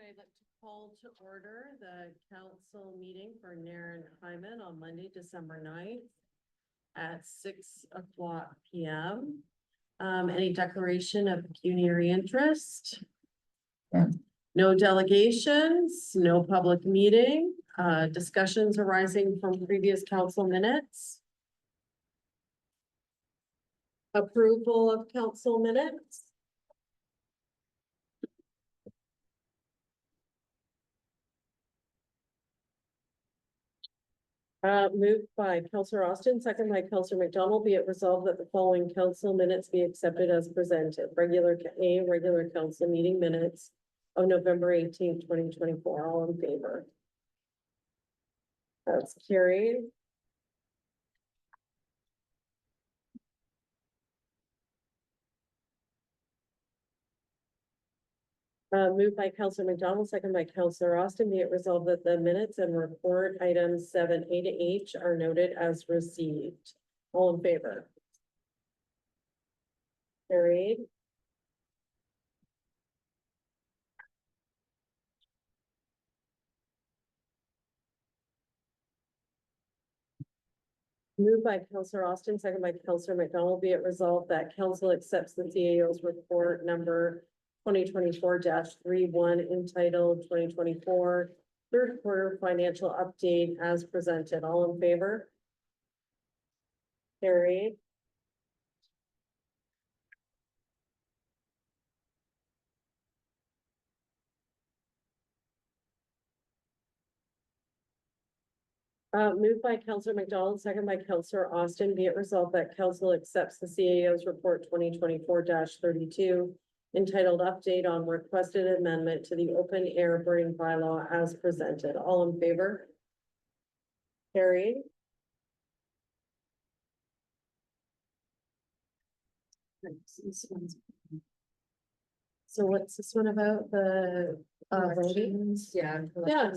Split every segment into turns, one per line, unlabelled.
I'd like to call to order the council meeting for Nairn Hyman on Monday, December 9th at 6:00 PM. Any declaration of pecuniary interest? No delegations, no public meeting, discussions arising from previous council minutes. Approval of council minutes. Moved by Counselor Austin, second by Counselor McDonald, be it resolved that the following council minutes be accepted as presented. Regular council meeting minutes of November 18th, 2024. All in favor? That's carried. Moved by Counselor McDonald, second by Counselor Austin, be it resolved that the minutes and report items 7A to H are noted as received. All in favor? Carried. Moved by Counselor Austin, second by Counselor McDonald, be it resolved that council accepts the CAO's report number 2024-31 entitled 2024 third quarter financial update as presented. All in favor? Carried. Moved by Counselor McDonald, second by Counselor Austin, be it resolved that council accepts the CAO's report 2024-32 entitled update on requested amendment to the open air burning bylaw as presented. All in favor? Carried. So what's this one about? The voting?
Yeah.
Yeah,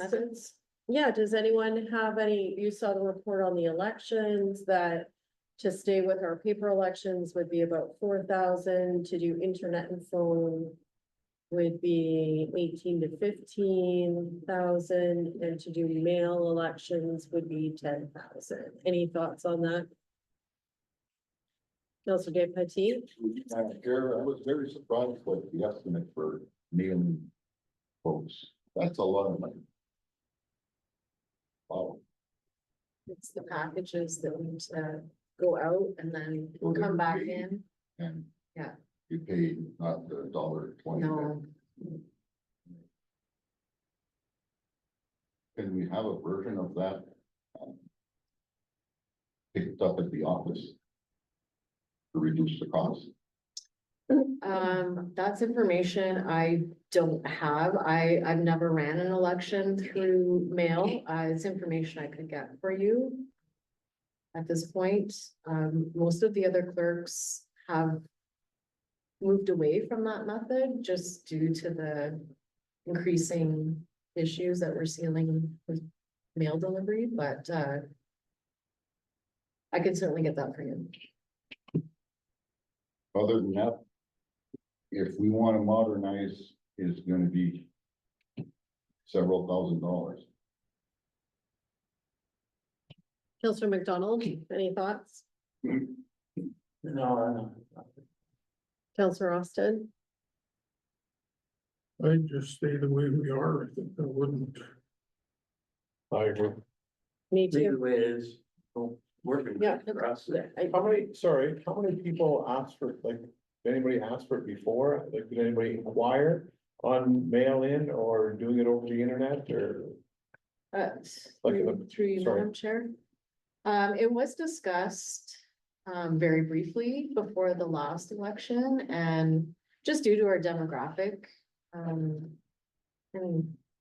yeah, does anyone have any, you saw the report on the elections that to stay with our paper elections would be about 4,000, to do internet and phone would be 18 to 15,000, and to do mail elections would be 10,000. Any thoughts on that? Councilor Dave Petit?
I was very surprised with the estimate for mailing folks. That's a lot of money. Wow.
It's the packages that need to go out and then
Well,
come
they're
back
paid.
in.
And.
Yeah.
You pay not the $1.20.
No,
Can we have a version of that? Picked up at the office? To reduce the cost?
that's information I don't have. I've never ran an election through mail. It's information I could get for you. At this point, most of the other clerks have moved away from that method just due to the increasing issues that we're seeing with mail delivery, but I could certainly get that for you.
Other than that, if we want to modernize, it's gonna be several $1,000s.
Councilor McDonald, any thoughts?
No.
Councilor Austin?
I'd just stay the way we are. I think I wouldn't. I agree.
Me too.
way it is, working
Yeah.
for us.
How many people asked for, like, did anybody ask for it before? Like, did anybody inquire on mail in or doing it over the internet or?
Through you,
sorry.
Madam Chair. It was discussed very briefly before the last election, and just due to our demographic, and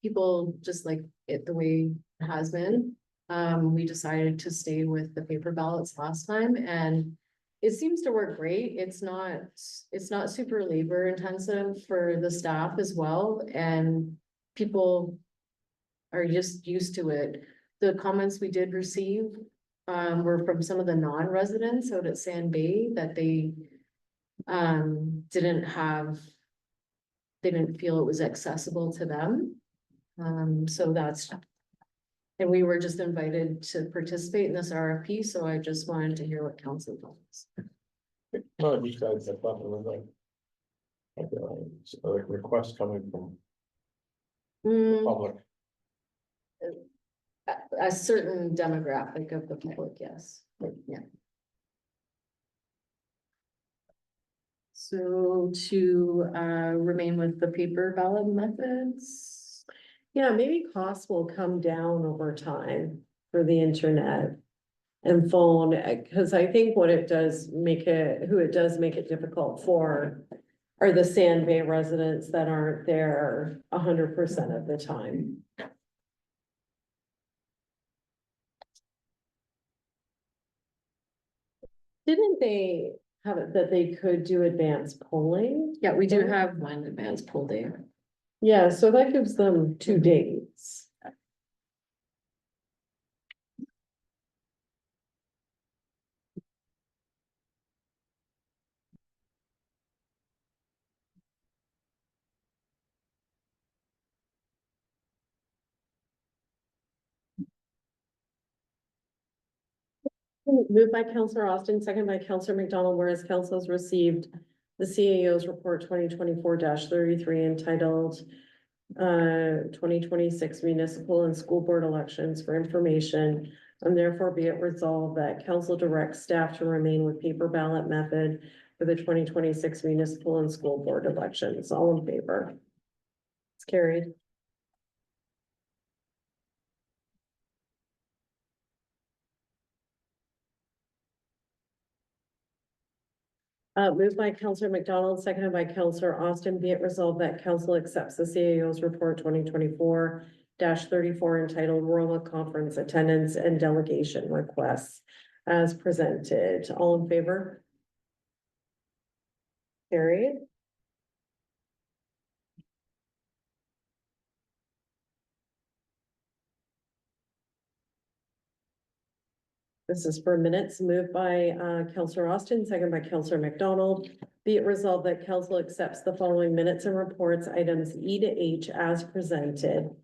people just like it the way it has been. We decided to stay with the paper ballots last time, and it seems to work great. It's not super labor intensive for the staff as well, and people are just used to it. The comments we did receive were from some of the non-residents out at Sand Bay that they didn't have, they didn't feel it was accessible to them. So that's. And we were just invited to participate in this RFP, so I just wanted to hear what council thoughts.
No, besides, I thought it was like requests coming from public.
A certain demographic of the public, yes, yeah. So to remain with the paper ballot methods.
Yeah, maybe costs will come down over time for the internet and phone, because I think what it does make it, who it does make it difficult for are the Sand Bay residents that aren't there 100% of the time. Didn't they have it that they could do advanced polling?
Yeah, we do have one advanced poll day.
Yeah, so that gives them 2 days. Moved by Counselor Austin, second by Counselor McDonald, whereas council has received the CAO's report 2024-33 entitled 2026 municipal and school board elections for information. And therefore be it resolved that council directs staff to remain with paper ballot method for the 2026 municipal and school board elections. All in favor? It's carried. Moved by Counselor McDonald, seconded by Counselor Austin, be it resolved that council accepts the CAO's report 2024-34 entitled Rural Conference Attendance and Delegation Requests as presented. All in favor? Carried. This is for minutes, moved by Counselor Austin, seconded by Counselor McDonald. Be it resolved that council accepts the following minutes and reports, items E to H as presented.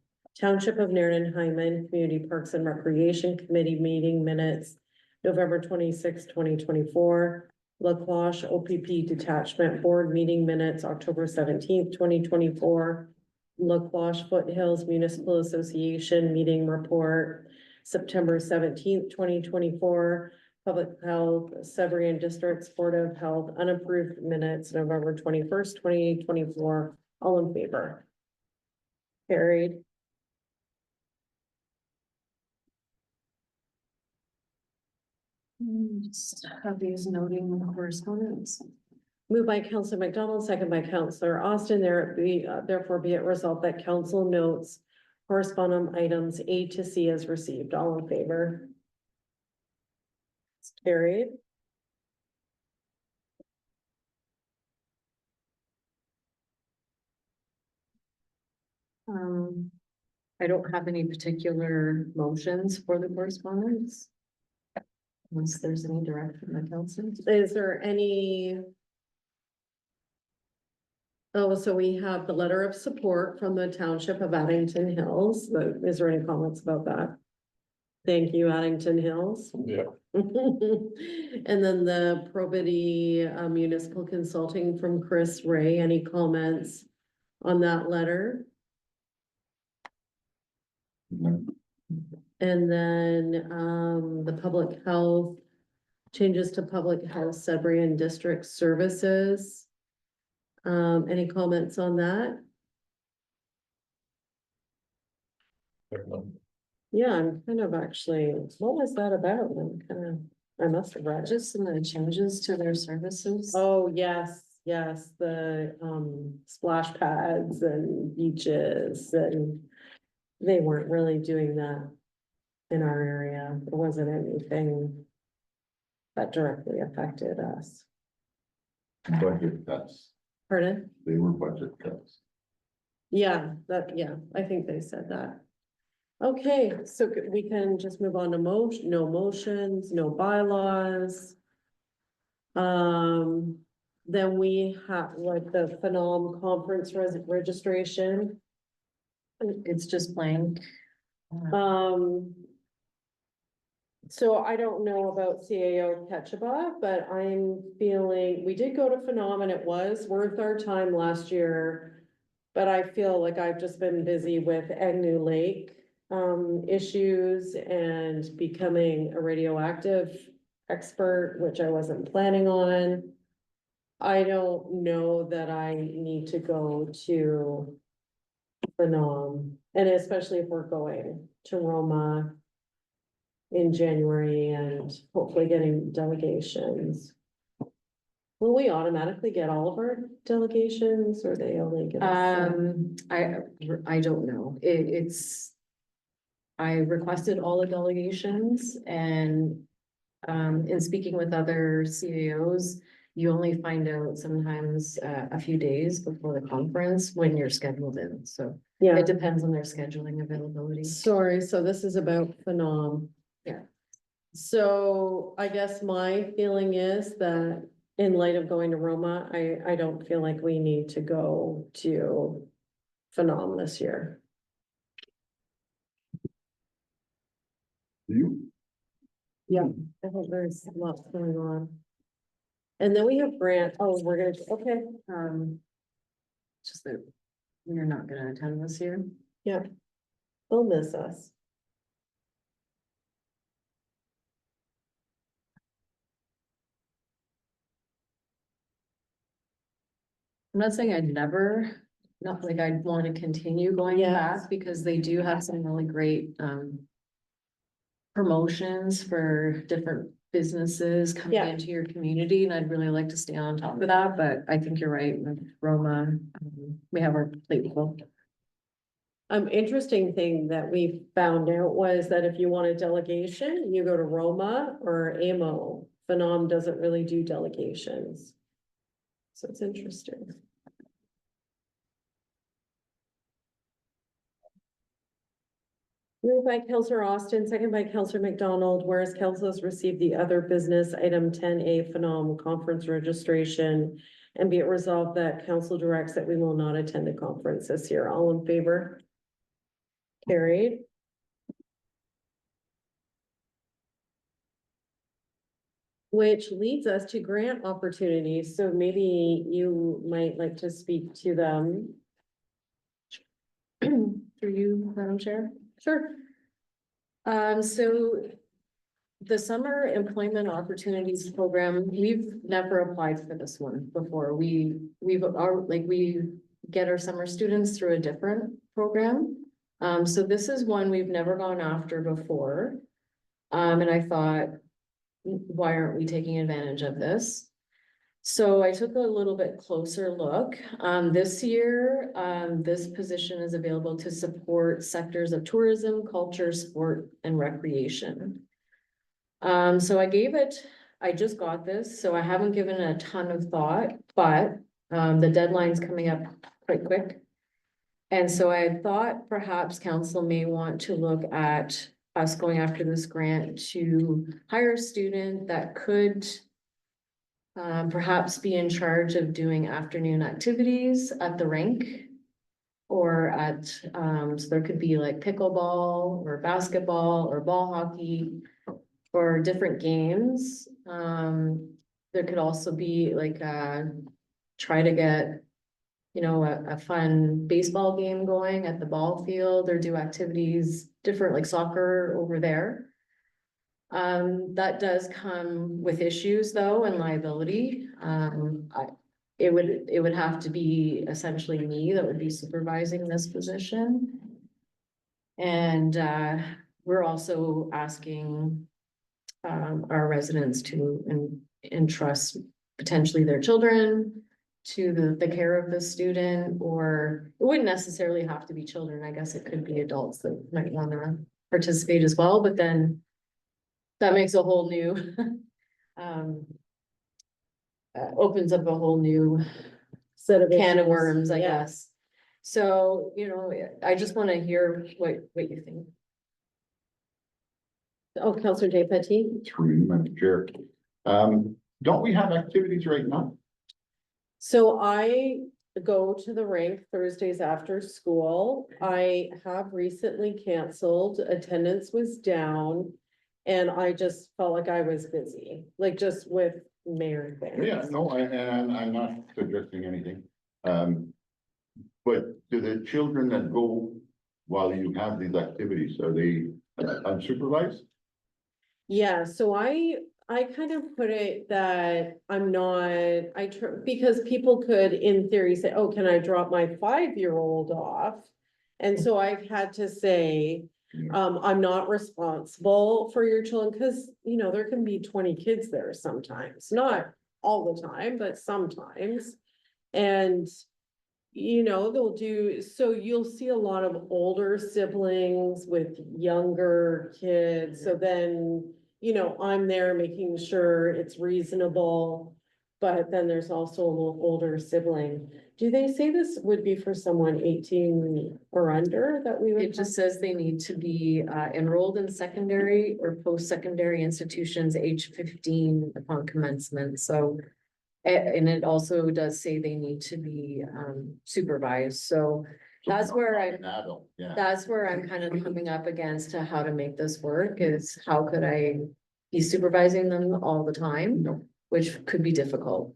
Township of Nairn and Hyman Community Parks and Recreation Committee meeting minutes, November 26, 2024. La Cloche OPP Detachment Board meeting minutes, October 17th, 2024. La Cloche Foothills Municipal Association meeting report, September 17th, 2024, Public Health, Sebrian Districts Board of Health, unapproved minutes, November 21st, 2024, all in favor? Carried.
Just have these noting the correspondence.
Moved by Counselor McDonald, second by Counselor Austin, therefore be it resolved that council notes correspondence items A to C as received, all in favor? It's carried.
I don't have any particular motions for the correspondence. Unless there's any direct from the council.
Is there any? Oh, so we have the letter of support from the Township of Addington Hills. Is there any comments about that? Thank you, Addington Hills.
Yeah.
And then the probity municipal consulting from Chris Ray. Any comments on that letter? And then the public health, changes to public health, Sebrian District Services. Any comments on that? Yeah, I'm kind of actually, what was that about? I must have read it.
Just some of the changes to their services.
Oh, yes, the splash pads and beaches, and they weren't really doing that in our area. There wasn't anything that directly affected us.
Budget cuts,
Pardon?
they were budget cuts.
Yeah, I think they said that. Okay, so we can just move on to no motions, no bylaws. then we have like the Phenom conference registration.
It's just blank.
So I don't know about CAO Ketchiba, but I'm feeling, we did go to Phenom and it was worth our time last year. But I feel like I've just been busy with Agnew Lake, issues and becoming a radioactive expert, which I wasn't planning on. I don't know that I need to go to Phenom, and especially if we're going to Roma in January and hopefully getting delegations. Will we automatically get all of our delegations or they only give us?
I don't know. I requested all the delegations and in speaking with other CAOs, you only find out sometimes a few days before the conference when you're scheduled in. So
Yeah,
it depends on their scheduling availability.
sorry, so this is about Phenom.
Yeah.
So I guess my feeling is that in light of going to Roma, I don't feel like we need to go to Phenom this year.
You,
Yeah, I think there's lots going on. And then we have Grant, oh, we're gonna, okay,
Just that we're not gonna attend this year.
yeah. They'll miss us.
I'm not saying I'd never, not like I'd want to continue going
Yes.
back because they do have some really great promotions for different businesses coming
Yeah.
into your community, and I'd really like to stay on top of that, but I think you're right, with Roma, we have our plate full.
Interesting thing that we found out was that if you want a delegation, you go to Roma or AMO. Phenom doesn't really do delegations. So it's interesting. Moved by Counselor Austin, second by Counselor McDonald, whereas council has received the other business item 10A Phenom conference registration. And be it resolved that council directs that we will not attend the conference this year. All in favor? Carried. Which leads us to grant opportunities, so maybe you might like to speak to them.
Through you, Madam Chair.
Sure.
So the Summer Employment Opportunities Program, we've never applied for this one before. We get our summer students through a different program. So this is one we've never gone after before. And I thought, why aren't we taking advantage of this? So I took a little bit closer look. This year, this position is available to support sectors of tourism, culture, sport, and recreation. So I just got this, so I haven't given it a ton of thought, but the deadline's coming up quite quick. And so I had thought perhaps council may want to look at us going after this grant to hire a student that could perhaps be in charge of doing afternoon activities at the rink. Or at, so there could be like pickleball or basketball or ball hockey or different games. There could also be like try to get, a fun baseball game going at the ball field or do activities, different like soccer over there. That does come with issues though and liability. It would have to be essentially me that would be supervising this position. And we're also asking our residents to entrust potentially their children to the care of the student, or it wouldn't necessarily have to be children. I guess it could be adults that might want to participate as well, but then that makes a whole new opens up a whole new
Set of
can of
issues.
worms, I
Yeah.
guess. So, I just want to hear what you think.
Oh, Counselor Day-Petit.
through you, Madam Chair. Don't we have activities right now?
So I go to the rink Thursdays after school. I have recently canceled, attendance was down. And I just felt like I was busy, like just with mayor things.
Yeah, no, I'm not suggesting anything. But do the children that go while you have these activities, are they unsupervised?
Yeah, so I kind of put it that I'm not, because people could in theory say, oh, can I drop my 5-year-old off? And so I've had to say, I'm not responsible for your children, because, there can be 20 kids there sometimes, not all the time, but sometimes. And, they'll do, so you'll see a lot of older siblings with younger kids, so then, I'm there making sure it's reasonable. But then there's also a little older sibling. Do they say this would be for someone 18 or under that we would?
It just says they need to be enrolled in secondary or post-secondary institutions age 15 upon commencement, so. And it also does say they need to be supervised, so that's where
An adult, yeah.
that's where I'm kind of coming up against to how to make this work, is how could I be supervising them all the time,
No.
which could be difficult.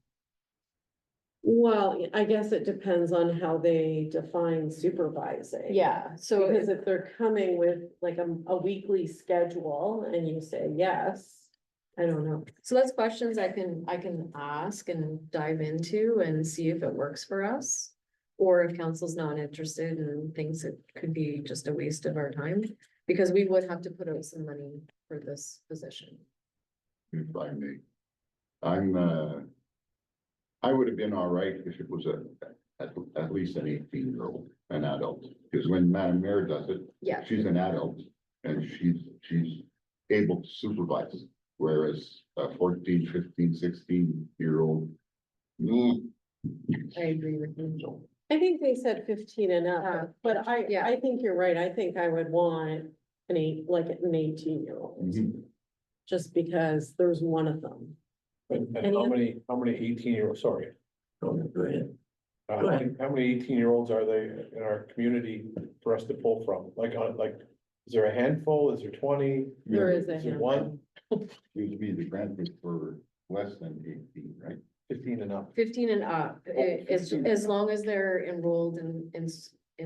Well, I guess it depends on how they define supervising.
Yeah, so
Because if they're coming with like a weekly schedule and you say yes, I don't know.
so that's questions I can ask and dive into and see if it works for us. Or if council's not interested and thinks it could be just a waste of our time, because we would have to put out some money for this position.
If I may. I would have been all right if it was at least an 18-year-old, an adult, because when Madam Mayor does it,
Yeah,
she's an adult and she's able to supervise, whereas a 14, 15, 16-year-old.
I agree with you.
I think they said 15 and up, but
yeah.
I think you're right. I think I would want an 18-year-old. Just because there's one of them.
And
Any
how
other-
many 18-year-olds, sorry.
Go ahead.
How many 18-year-olds are they in our community for us to pull from? Like, is there a handful? Is there 20?
There is a
Is there
handful.
one?
Used to be the grant was for less than 18, right?
15 and up.
15 and up, it's
15.
as long as they're enrolled in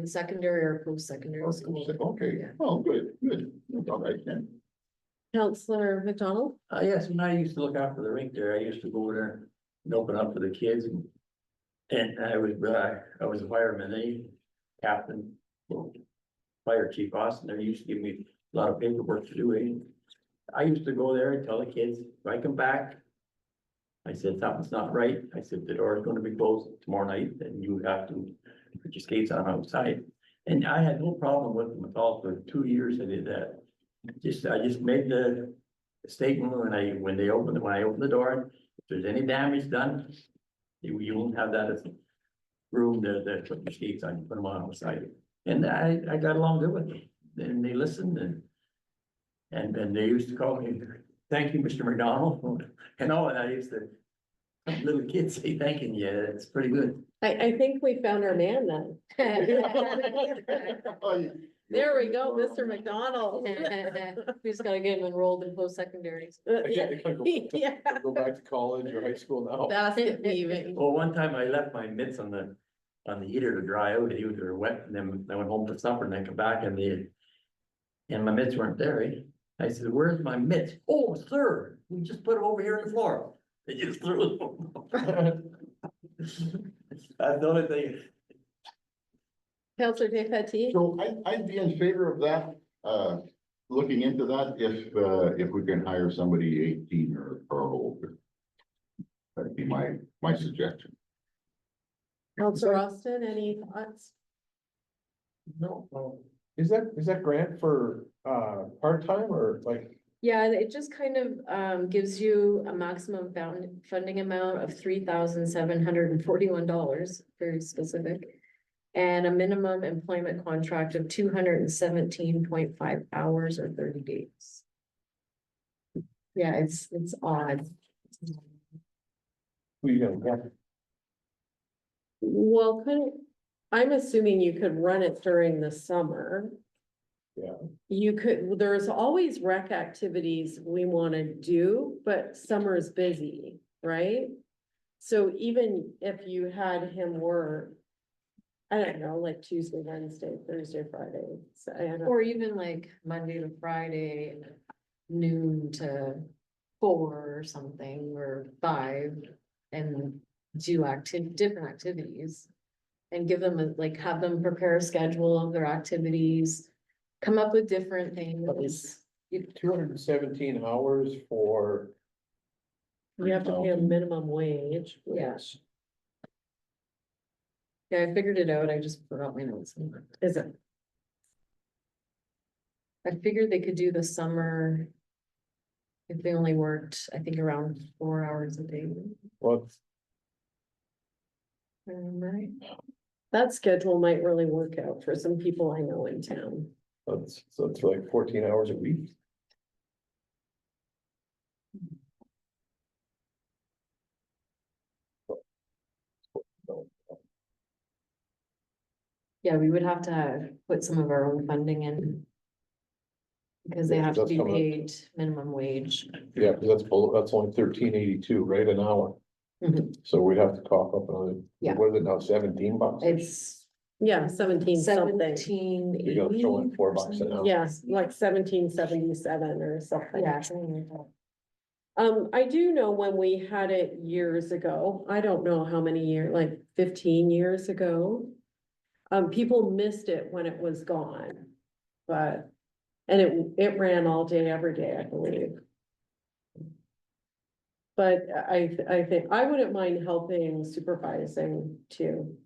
secondary or post-secondary school.
Okay,
Yeah.
oh, good, that's all right then.
Counselor McDonald?
Yes, when I used to look after the rink there, I used to go there and open up for the kids and I was a fireman, captain, well, fire chief Austin, they used to give me a lot of paperwork to do. I used to go there and tell the kids, if I come back, I said, something's not right. I said, the door is gonna be closed tomorrow night and you have to put your skates on outside. And I had no problem with them at all. For 2 years I did that. I just made the statement when I opened the door, if there's any damage done, you won't have that as room to put your skates on, put them on outside. And I got along good with them. And they listened and they used to call me, thank you, Mr. McDonald. And I used to, little kids say thanking you, it's pretty good.
I think we found our man then. There we go, Mr. McDonald.
We just gotta get them enrolled in post-secondary.
Yeah. Yeah.
Go back to college or high school now.
Basket weaving.
Well, one time I left my mitts on the heater to dry out, they were wet, and then I went home for supper and I come back and my mitts weren't there, eh? I said, where's my mitts? Oh, sir, we just put them over here on the floor. They just threw them. That's the only thing.
Counselor Defetti?
So I'd be in favor of that, looking into that if we can hire somebody 18 or older. That'd be my suggestion.
Counselor Austin, any thoughts?
No. Is that grant for part-time or like?
Yeah, it just kind of gives you a maximum funding amount of $3,741, very specific. And a minimum employment contract of 217.5 hours or 30 days. Yeah, it's odd.
Who you gonna get?
Well, I'm assuming you could run it during the summer.
Yeah.
You could, there's always rec activities we wanna do, but summer is busy, right? So even if you had him work, I don't know, like Tuesday, Wednesday, Thursday, Friday, so I don't.
Or even like Monday to Friday, noon to 4 or something, or 5, and do different activities. And give them like, have them prepare a schedule of their activities, come up with different things.
217 hours for,
You have to pay a minimum wage.
Yes. Yeah, I figured it out, I just forgot my notes.
Is it?
I figured they could do the summer. If they only worked, I think around 4 hours a day.
well,
Right?
That schedule might really work out for some people I know in town.
that's like 14 hours a week.
Yeah, we would have to put some of our own funding in. Because they
Yeah,
have to
that's
be
coming up.
paid minimum wage.
Yeah, because that's only 13.82, right, an hour.
Mhm.
So we'd have to cough up another,
Yeah.
what is it now, $17?
It's
Yeah, 17 something.
17.
You gotta throw in $4 an hour.
Yes, like 1777 or something.
Yeah. something like that.
I do know when we had it years ago, I don't know how many years, like 15 years ago. People missed it when it was gone, but, and it ran all day, every day, I believe. But I think, I wouldn't mind helping supervising too.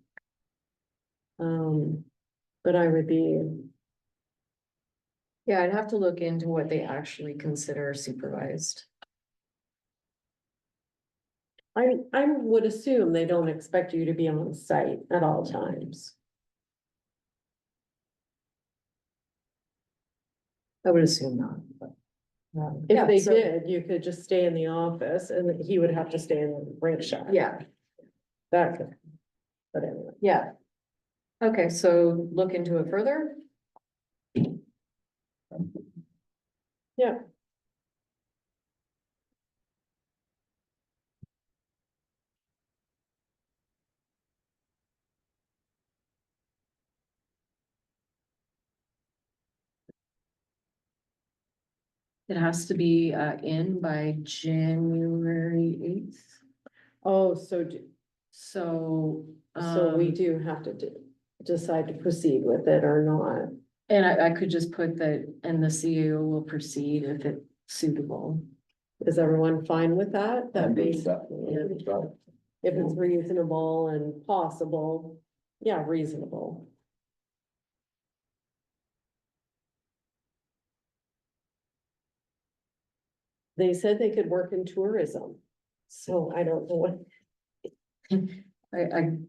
But I would be,
Yeah, I'd have to look into what they actually consider supervised.
I would assume they don't expect you to be on site at all times.
I would assume not, but.
If
yeah,
they
so-
did, you could just stay in the office and then he would have to stay in the rink shop.
Yeah,
That could, but anyway.
yeah. Okay, so look into it further.
Yeah.
It has to be in by January 8th.
Oh,
So.
so we
um,
do have to decide to proceed with it or not.
And I could just put that, and the CEO will proceed if it's suitable.
Is everyone fine with that? That
I'm good with that.
basically, if it's reasonable and possible, yeah, reasonable. They said they could work in tourism, so I don't know what.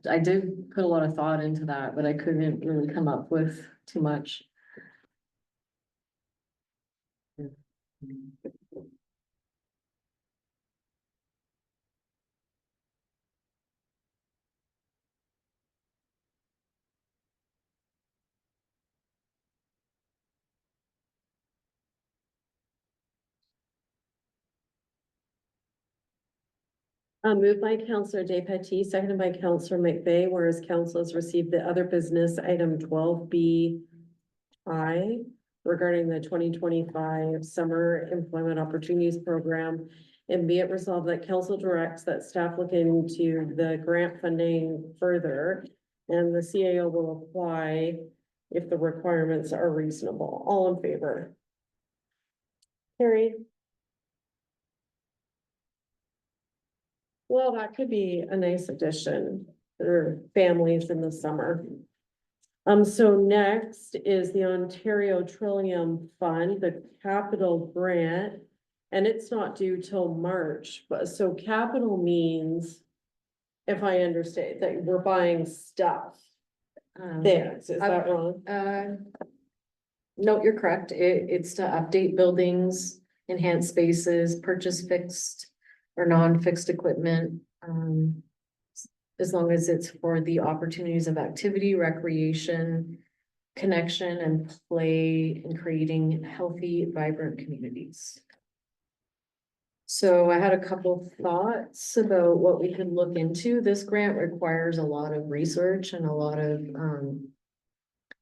I did put a lot of thought into that, but I couldn't really come up with too much.
Moved by Counselor Despatie, seconded by Counselor McVeigh, whereas council has received the other business item 12B I regarding the 2025 Summer Employment Opportunities Program. And be it resolved that council directs that staff look into the grant funding further and the CAO will apply if the requirements are reasonable. All in favor? Carried. Well, that could be a nice addition for families in the summer. So next is the Ontario Trillium Fund, the capital grant. And it's not due till March, but so capital means, if I understand, that we're buying stuff. Things, is that wrong?
No, you're correct. It's to update buildings, enhance spaces, purchase fixed or non-fixed equipment. as long as it's for the opportunities of activity, recreation, connection and play and creating healthy, vibrant communities. So I had a couple thoughts about what we could look into. This grant requires a lot of research and a lot of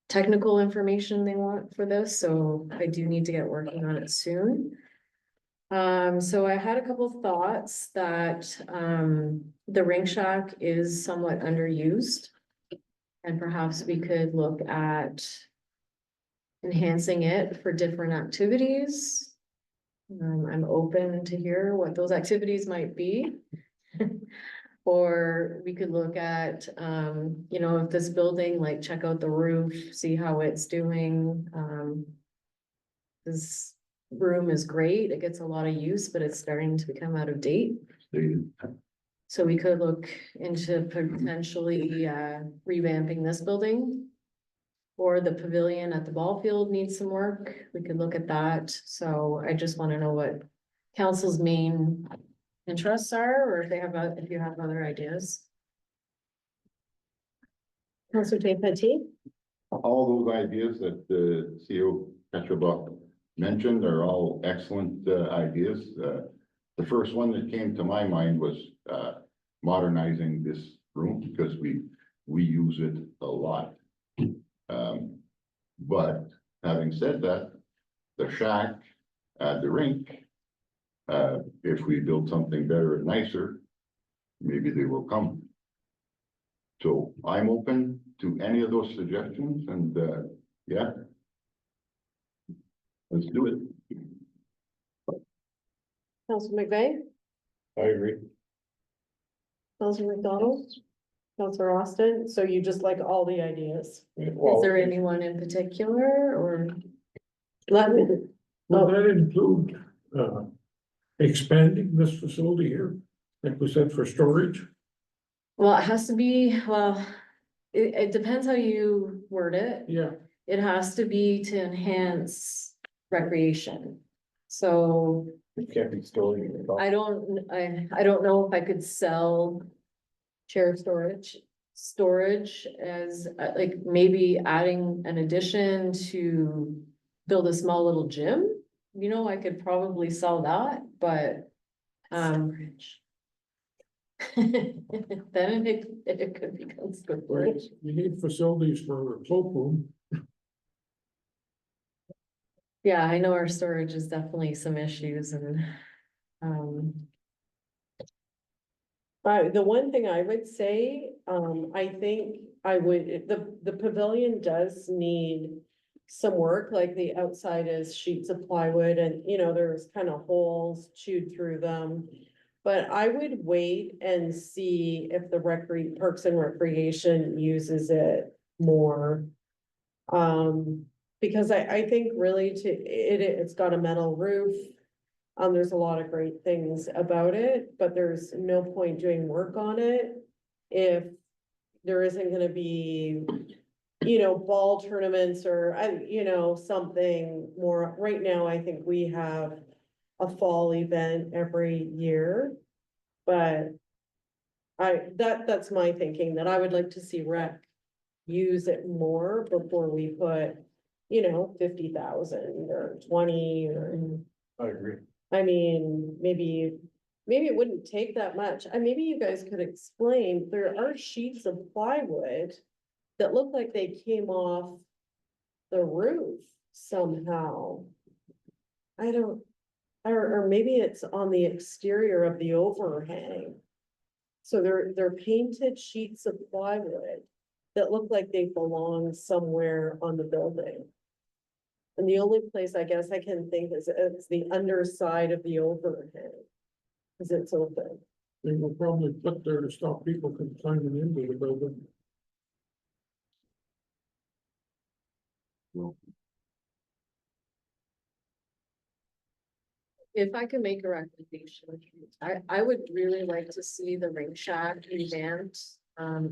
technical information they want for this, so I do need to get working on it soon. So I had a couple thoughts that the Ring Shack is somewhat underused. And perhaps we could look at enhancing it for different activities. I'm open to hear what those activities might be. Or we could look at, you know, if this building, like check out the roof, see how it's doing. This room is great. It gets a lot of use, but it's starting to become out of date. So we could look into potentially revamping this building. Or the pavilion at the ball field needs some work. We could look at that. So I just want to know what council's main interests are, or if they have, if you have other ideas. Councilor Petit?
All those ideas that the CEO Petrobach mentioned are all excellent ideas. The first one that came to my mind was modernizing this room because we use it a lot. But having said that, the shack, the rink, if we build something better and nicer, maybe they will come. So I'm open to any of those suggestions and, yeah. Let's do it.
Councilor McVeigh,
I agree.
Councilor McDonald, Councilor Austin, so you just like all the ideas?
Is there anyone in particular, or?
Let me,
Will that include, expanding this facility here, like we said, for storage?
Well, it has to be, well, it depends how you word it.
Yeah,
It has to be to enhance recreation. So
It can't be stored.
I don't know if I could sell chair storage as like maybe adding an addition to build a small little gym. You know, I could probably sell that, but then it could become
right,
storage.
you need facilities for a cloakroom.
Yeah, I know our storage is definitely some issues and
the one thing I would say, I think I would, the pavilion does need some work, like the outside is sheets of plywood and, you know, there's kind of holes chewed through them. But I would wait and see if the Parks and Recreation uses it more. Because I think really it's got a metal roof. There's a lot of great things about it, but there's no point doing work on it if there isn't gonna be, you know, ball tournaments or, you know, something more. Right now, I think we have a fall event every year, but that's my thinking, that I would like to see rec use it more before we put, you know, 50,000 or 20 or.
I agree.
I mean, maybe it wouldn't take that much. And maybe you guys could explain, there are sheets of plywood that look like they came off the roof somehow. Or maybe it's on the exterior of the overhang. So they're painted sheets of plywood that look like they belong somewhere on the building. And the only place I guess I can think is it's the underside of the overhang. Cause it's open.
They will probably put there to stop people from climbing into the building.
If I could make a recommendation, I would really like to see the Ring Shack revamped.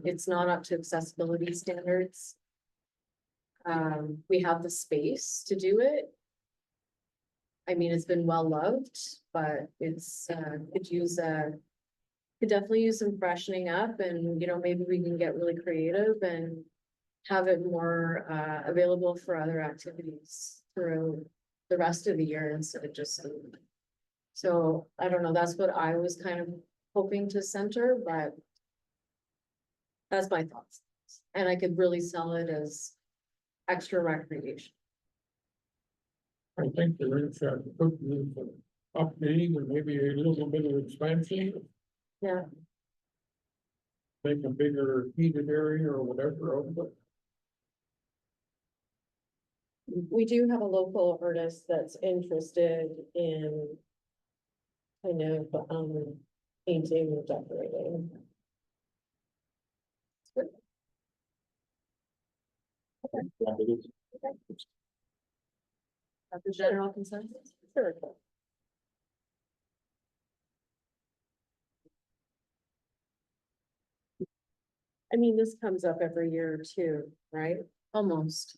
It's not up to accessibility standards. We have the space to do it. I mean, it's been well loved, but it's, could use a could definitely use some freshening up and, you know, maybe we can get really creative and have it more available for other activities through the rest of the year instead of just. So I don't know, that's what I was kind of hoping to center, but that's my thoughts. And I could really sell it as extra recreation.
I think the rink shack could use some updating and maybe a little bit of expansion.
Yeah.
Make a bigger heated area or whatever of it.
We do have a local artist that's interested in kind of, painting or decorating.
That's the general consensus.
Sure. I mean, this comes up every year too, right?
Almost.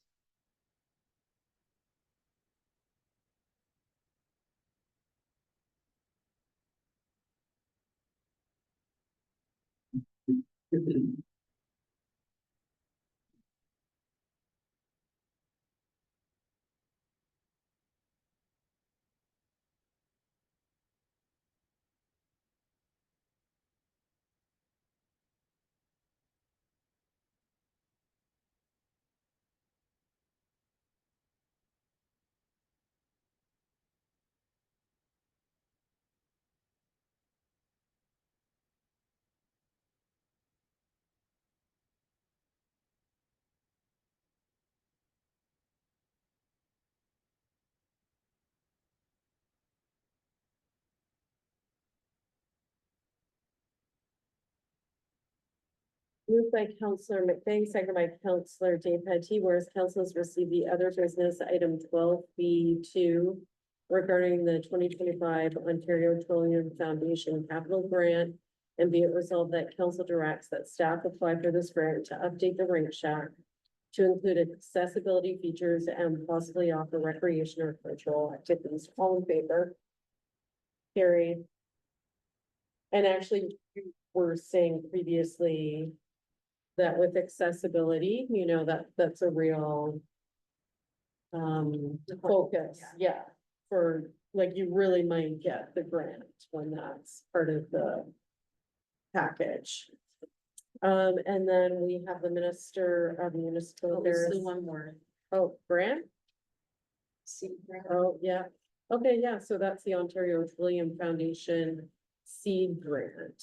Moved by Counselor McBain, second by Counselor Petty, whereas councils received the other business item 12B2 regarding the 2025 Ontario Petroleum Foundation Capital Grant, and be it resolved that council directs that staff apply for this grant to update the rink shack to include accessibility features and possibly offer recreation or cultural activities. All in favor? Carried. And actually, we were saying previously that with accessibility, you know, that's a real focus, yeah, for, like, you really might get the grant when that's part of the package. And then we have the Minister of Municipal Affairs.
One more.
Oh, grant?
See,
Oh, yeah. Okay, yeah, so that's the Ontario Trillium Foundation seed grant.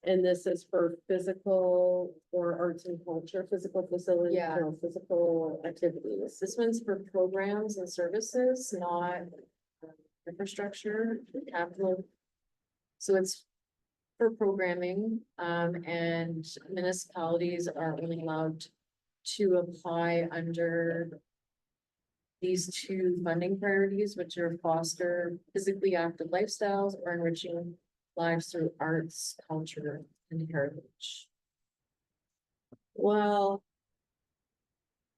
And this is for physical or arts and culture, physical facilities,
Yeah.
you know, physical activities.
This one's for programs and services, not infrastructure, capital. So it's for programming, and municipalities are only allowed to apply under these two funding priorities, which are foster physically active lifestyles or enriching lives through arts, culture, and heritage.
Well,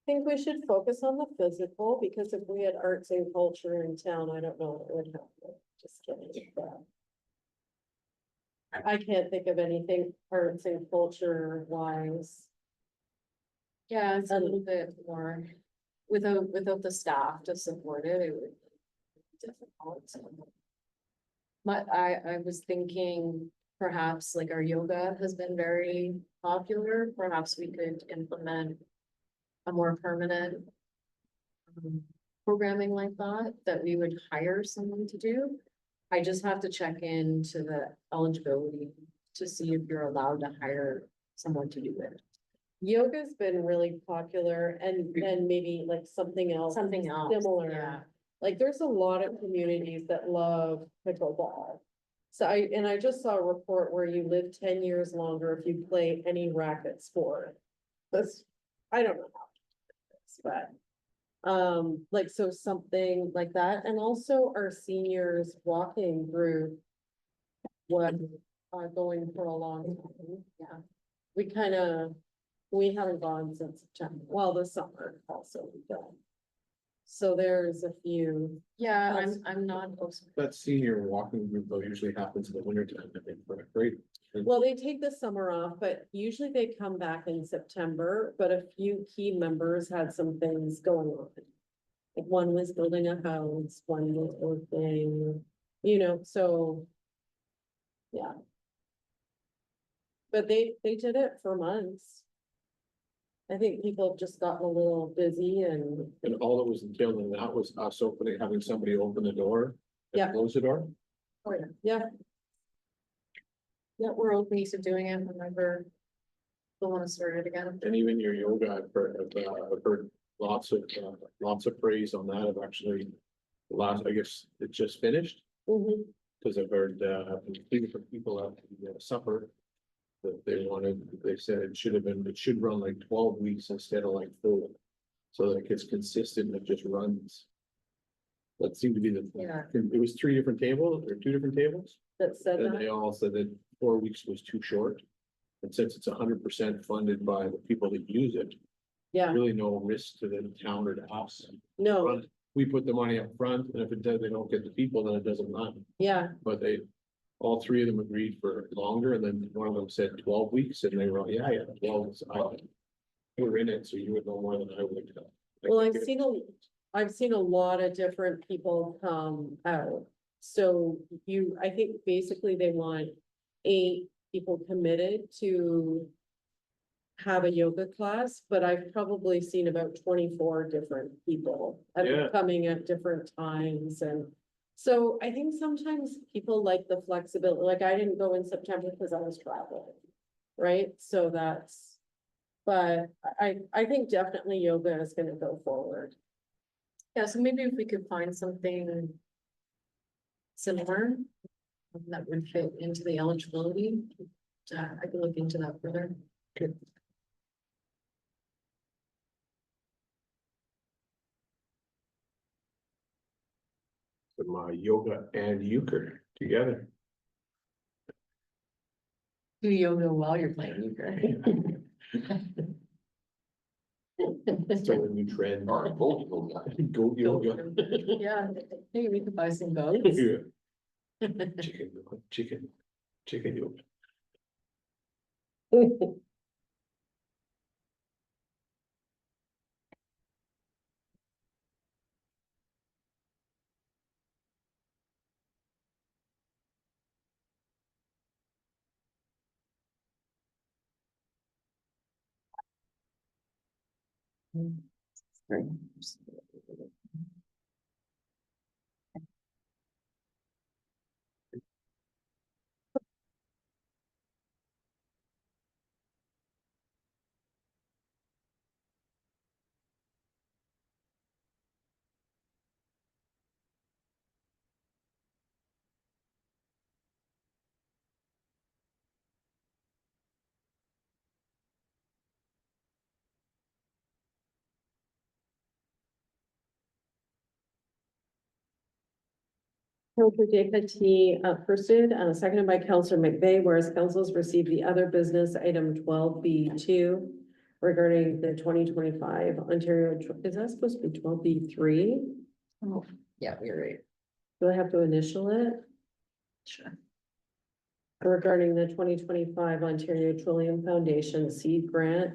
I think we should focus on the physical, because if we had arts and culture in town, I don't know what would happen. Just kidding. but I can't think of anything arts and culture wise.
Yeah, it's a little bit more, without the staff to support it, it would be difficult. But I was thinking perhaps like our yoga has been very popular, perhaps we could implement a more permanent programming like that we would hire someone to do. I just have to check into the eligibility to see if you're allowed to hire someone to do it.
Yoga's been really popular, and maybe like something else.
Something else,
Similar.
yeah.
Like, there's a lot of communities that love pickleball. So I just saw a report where you live 10 years longer if you play any racket sport. That's, I don't know how, but, like, so something like that, and also our seniors walking group was, going for a long time, yeah. We haven't gone since September, well, this summer also we've done. So there's a few,
Yeah,
That's-
I'm not.
That senior walking group though usually happens in the winter time, I think, right?
Well, they take the summer off, but usually they come back in September, but a few key members had some things going on. Like one was building a house, one was working, so. Yeah. But they did it for months. I think people have just gotten a little busy and,
And all that was entailed in that was us having somebody open the door. And
Yeah.
close the door.
Oh, yeah.
yeah,
Yeah, we're open to doing it whenever. We want to start it again.
And even your yoga, I've heard lots of praise on that. I've actually. I guess it just finished,
mhm,
because I've heard, from three different people at the supper. That they said it should run like 12 weeks instead of like 4. So that it gets consistent, it just runs. That seemed to be
Yeah.
it was 3 different tables, or 2 different tables,
that said
and
that,
they all said that 4 weeks was too short. And since it's 100% funded by the people that use it,
yeah,
really no risk to the town or to us.
no,
But we put the money up front, and if it does, they don't get the people, then it doesn't run.
yeah,
But all 3 of them agreed for longer, and then one of them said 12 weeks, and they were, yeah, 12 is. You were in it, so you would know more than I would.
well, I've seen a lot of different people come out. So I think basically they want 8 people committed to have a yoga class, but I've probably seen about 24 different people that
Yeah.
are coming at different times. And so I think sometimes people like the flexibility, like I didn't go in September because I was traveling. Right? So but I think definitely yoga is gonna go forward.
Yeah, so maybe if we could find something. Similar. That would fit into the eligibility. I could look into that further.
Some yoga and euchre together.
Do yoga while you're playing euchre.
Start a new trend.
Or both of them.
Goat yoga.
Yeah, maybe we could buy some goats.
Yeah. Chicken yoga.
Counselor Deputy Hursted, seconded by Counselor McVeigh, whereas councils received the other business item 12B2 regarding the 2025 Ontario, is that supposed to be 12B3?
Oh, yeah, you're right.
Do I have to initial it?
Sure.
Regarding the 2025 Ontario Trillium Foundation seed grant.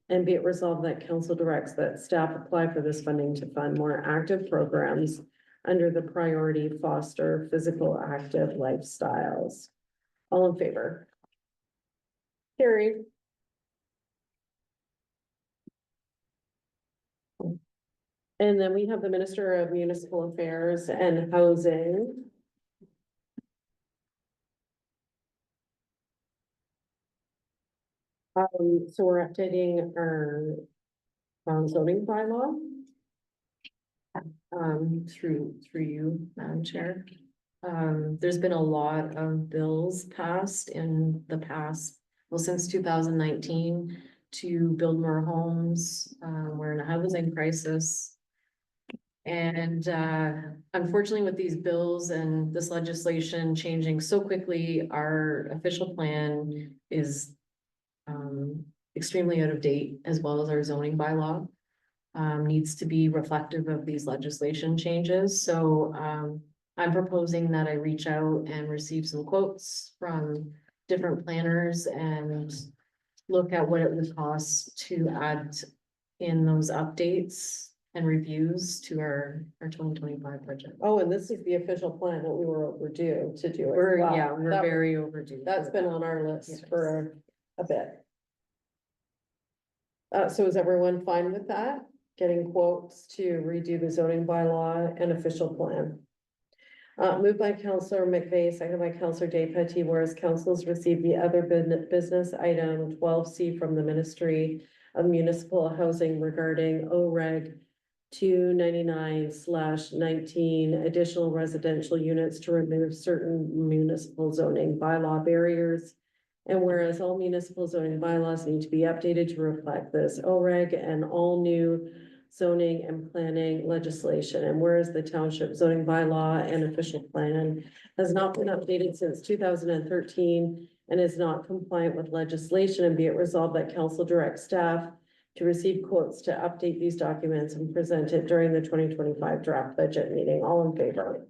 And be it resolved that council directs that staff apply for this funding to fund more active programs under the priority foster physical active lifestyles. All in favor? Carried. And then we have the Minister of Municipal Affairs and Housing. So we're updating our zoning bylaw.
Through you, Madam Chair. There's been a lot of bills passed in the past, well, since 2019 to build more homes. We're in a housing crisis. And unfortunately, with these bills and this legislation changing so quickly, our official plan is extremely out of date, as well as our zoning bylaw. Needs to be reflective of these legislation changes. So I'm proposing that I reach out and receive some quotes from different planners and look at what it would cost to add in those updates and reviews to our 2025 budget.
Oh, and this is the official plan that we were overdue to do. as
We're,
well.
yeah, we're
That-
very overdue.
That's
for
been
that.
on our list
Yes.
for a bit. So is everyone fine with that? Getting quotes to redo the zoning bylaw and official plan? Moved by Counselor McVeigh, seconded by Counselor Day Petty, whereas councils received the other business item 12C from the Ministry of Municipal Housing regarding OREG 299/19 additional residential units to remove certain municipal zoning bylaw barriers. And whereas all municipal zoning bylaws need to be updated to reflect this OREG and all new zoning and planning legislation. And whereas the township zoning bylaw and official plan has not been updated since 2013 and is not compliant with legislation, and be it resolved that council directs staff to receive quotes to update these documents and present it during the 2025 draft budget meeting. All in favor?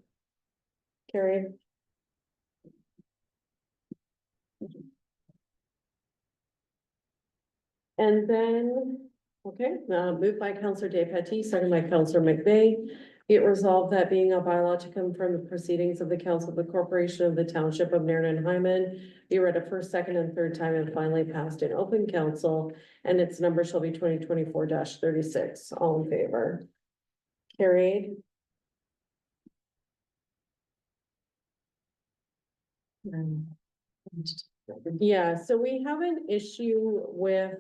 Carried. And then, okay, moved by Counselor Day Petty, second by Counselor McVeigh. Be it resolved that being a bylaw to come from the proceedings of the council of the corporation of the township of Nairn and Hyman, be read a first, second, and third time and finally passed in open council, and its number shall be 2024-36. All in favor? Carried. Yeah, so we have an issue with,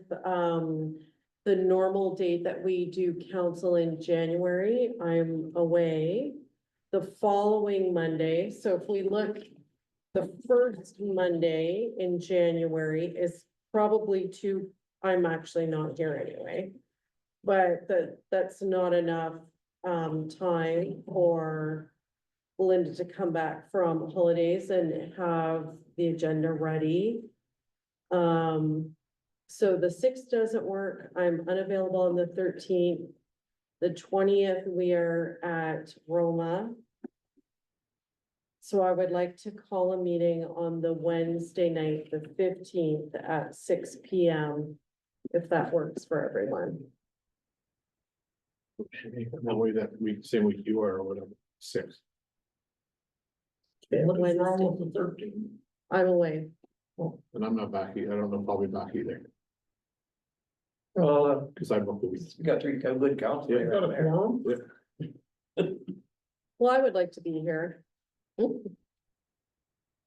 the normal date that we do council in January. I'm away the following Monday. So if we look, the first Monday in January is probably too, I'm actually not here anyway. But that's not enough, time for Linda to come back from holidays and have the agenda ready. So the 6th doesn't work. I'm unavailable on the 13th. The 20th, we are at Roma. So I would like to call a meeting on the Wednesday night, the 15th at 6 p.m. if that works for everyone.
That way that week, same week you are or whatever, 6.
Wednesday. I'm away.
And I'm not back either. I don't know if I'll be back either,
Well,
because I booked the week.
we got 3 good council.
Yeah, got
there.
Well, I would like to be here.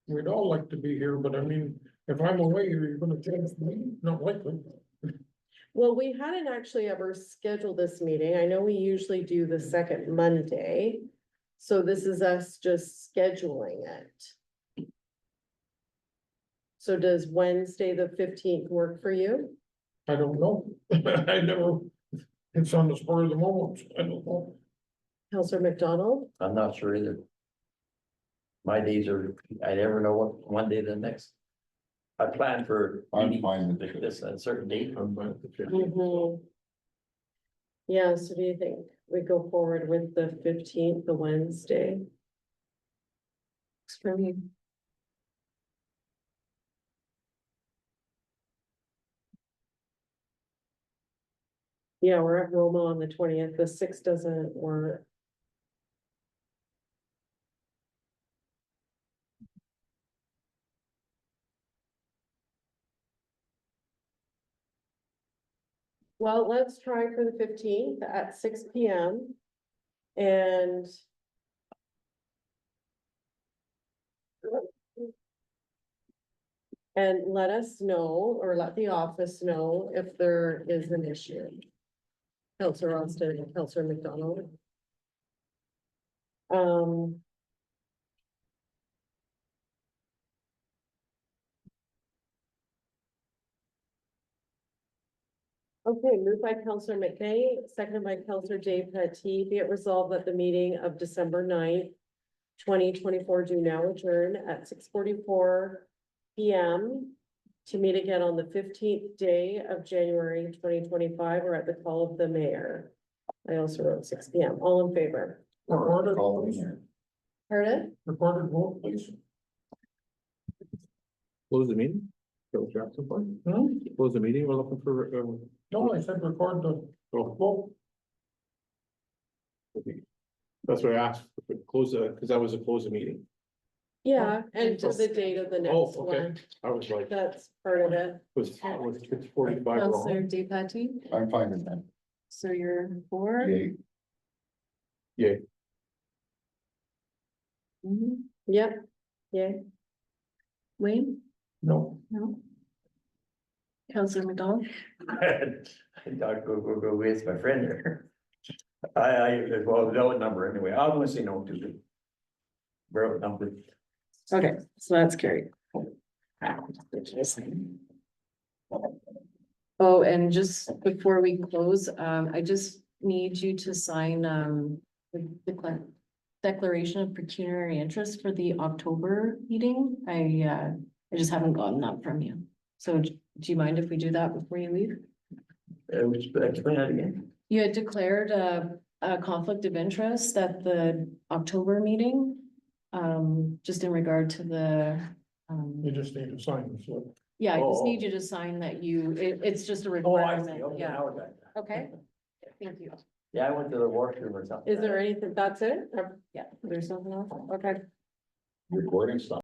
We'd all like to be here, but I mean, if I'm away, you're gonna change me, not likely.
Well, we hadn't actually ever scheduled this meeting. I know we usually do the second Monday. So this is us just scheduling it. So does Wednesday, the 15th work for you?
I don't know. I never, it's on the spur of the moment. I don't know.
Counselor McDonald?
I'm not sure either. My days are, I never know what one day the next. I plan for.
I'm
meetings
fine with
like this, at a certain date.
I'm fine with the 15th.
Mhm. Yeah, so do you think we go forward with the 15th, the Wednesday?
Works for me.
Yeah, we're at Roma on the 20th. The 6th doesn't work. Well, let's try for the 15th at 6 p.m. And let us know, or let the office know if there is an issue. Counselor Austin and Counselor McDonald. Okay, moved by Counselor McKay, seconded by Counselor Dave Petty. Be it resolved that the meeting of December 9th, 2024 do now adjourn at 6:44 p.m. to meet again on the 15th day of January 2025 or at the call of the mayor. I also wrote 6 p.m. All in favor?
Recorded,
Call
please.
in here.
Heard it?
Recorded vote, please.
Close the meeting? Go Jackson point? Close the meeting, we're looking for,
No, I said record the, well,
that's what I asked, close the, because that was a close the meeting.
Yeah, and to the date of the
Oh,
next
okay.
one,
I was like,
that's part of it.
was 6:45
Counselor
wrong?
DePatie,
I'm fine with that.
so you're for?
Yay.
Mhm.
Yep, yeah.
Wayne?
no,
No. Counselor McDonald?
Go with my friend there. Well, valid number anyway, I'm gonna say no to the. Valid number.
Okay, so that's carried. Oh, and just before we close, I just need you to sign, the declaration of pecuniary interest for the October meeting. I just haven't gotten that from you. So do you mind if we do that before you leave?
Explain that again.
You had declared a conflict of interest at the October meeting. Just in regard to the,
you just need to sign this. Slip.
yeah, I just
Oh.
need you to sign that it's just a
Oh, I
requirement,
see, okay,
yeah,
now I got it.
okay? Thank you.
Yeah, I went to the washroom or something.
Is there anything, that's it?
Yeah, there's nothing else, okay.
Recording stuff.